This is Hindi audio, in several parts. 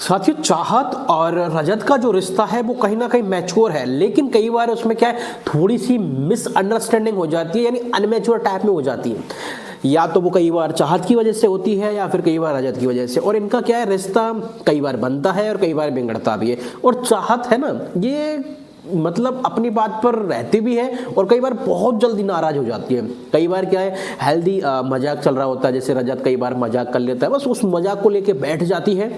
साथियों, चाहत और रजत का जो रिश्ता है वो कहीं ना कहीं मैच्योर है, लेकिन कई बार उसमें क्या है, थोड़ी सी मिसअंडरस्टैंडिंग हो जाती है, यानी अनमेच्योर टाइप में हो जाती है। या तो वो कई बार चाहत की वजह से होती है या फिर कई बार रजत की वजह से। और इनका क्या है, रिश्ता कई बार बनता है और कई बार बिगड़ता भी है। और चाहत है ना, ये मतलब अपनी बात पर रहती भी है और कई बार बहुत जल्दी नाराज हो जाती है। कई बार क्या है, हेल्दी मजाक चल रहा होता है, जैसे रजत कई बार मजाक कर लेता है, बस उस मजाक को लेके बैठ जाती है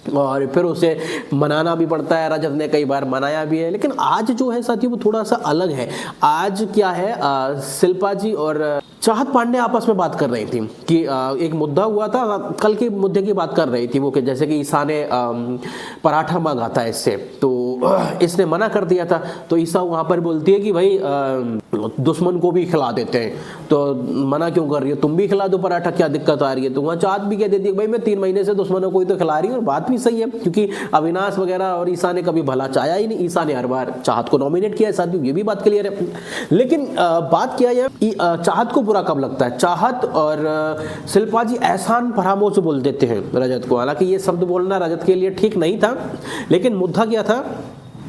और फिर उसे मनाना भी पड़ता है। रजत ने कई बार मनाया भी है। लेकिन आज जो है साथी, वो थोड़ा सा अलग है। आज क्या है, शिल्पा जी और चाहत पांडे आपस में बात कर रही थी कि एक मुद्दा हुआ था, कल के मुद्दे की बात कर रही थी वो, कि जैसे कि ईसा ने पराठा मांगा था इससे, तो इसने मना कर दिया था। तो ईसा वहां पर बोलती है कि भाई दुश्मन को भी खिला देते हैं, तो मना क्यों कर रही हो, तुम भी खिला दो पराठा, क्या दिक्कत आ रही है। तो वहाँ चाहत भी कह देती है भाई मैं 3 महीने से दुश्मनों को ही तो खिला रही हूँ। और बात भी सही है, क्योंकि अविनाश वगैरह और ईसा ने कभी भला चाहा ही नहीं। ईसा ने हर बार चाहत को नॉमिनेट किया है साथियों, ये भी बात क्लियर है। लेकिन बात क्या है, चाहत को बुरा कब लगता है, चाहत और शिल्पा जी एहसान फरामोश बोल देते हैं रजत को। हालांकि ये शब्द बोलना रजत के लिए ठीक नहीं था, लेकिन मुद्दा क्या था,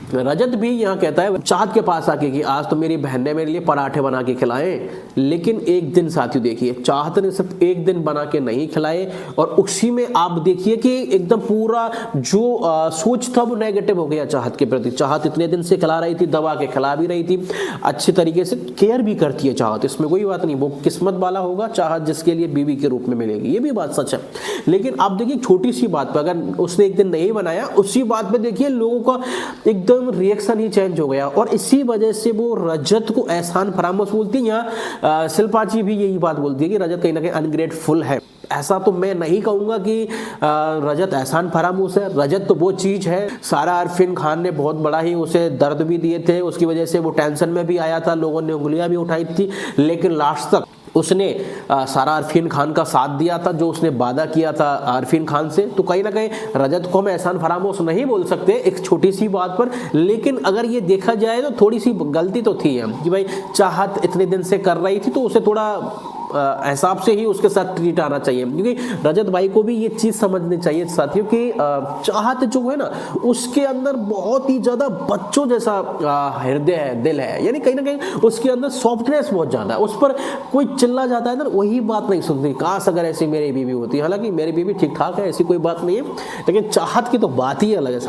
रजत भी यहाँ कहता है चाहत के पास आके कि आज तो मेरी बहन ने मेरे लिए पराठे बना के खिलाए। लेकिन एक दिन साथियों देखिए, चाहत ने सिर्फ एक दिन बना के नहीं खिलाए, और उसी में आप देखिए कि एकदम पूरा जो सोच था वो नेगेटिव हो गया चाहत के प्रति। चाहत इतने दिन से खिला रही थी, दबा के खिला भी रही थी, अच्छी तरीके से केयर भी करती है चाहत, इसमें कोई बात नहीं। वो किस्मत वाला होगा चाहत जिसके लिए बीवी के रूप में मिलेगी, ये भी बात सच है। लेकिन आप देखिए छोटी सी बात पर अगर उसने एक दिन नहीं बनाया, उसी बात पर देखिए लोगों का एकदम रिएक्शन ही चेंज हो गया। और इसी वजह से वो रजत को एहसान फरामोश बोलती है। यहाँ शिल्पा जी भी यही बात बोलती है कि रजत कहीं ना कहीं अनग्रेटफुल है। ऐसा तो मैं नहीं कहूंगा कि रजत एहसान फरामोश है। रजत तो वो चीज है, सारा अरफिन खान ने बहुत बड़ा ही उसे दर्द भी दिए थे, उसकी वजह से वो टेंशन में भी आया था, लोगों ने उंगलियां भी उठाई थी, लेकिन लास्ट तक उसने सारा अरफीन खान का साथ दिया था, जो उसने वादा किया था अरफीन खान से। तो कहीं ना कहीं रजत को हम एहसान फरामोश नहीं बोल सकते एक छोटी सी बात पर। लेकिन अगर ये देखा जाए तो थोड़ी सी गलती तो थी है कि भाई चाहत इतने दिन से कर रही थी, तो उसे थोड़ा हिसाब से ही उसके साथ ट्रीट आना चाहिए। क्योंकि रजत भाई को भी ये चीज समझनी चाहिए साथियों कि चाहत जो है ना, उसके अंदर बहुत ही ज्यादा बच्चों जैसा हृदय है, दिल है, यानी कहीं ना कहीं उसके अंदर सॉफ्टनेस बहुत ज्यादा है। उस पर कोई चिल्ला जाता है ना, वही बात नहीं सुनती। काश अगर ऐसी मेरी बीवी होती। हालांकि मेरी बीवी ठीक ठाक है, ऐसी कोई बात नहीं है, लेकिन चाहत की तो बात ही अलग है।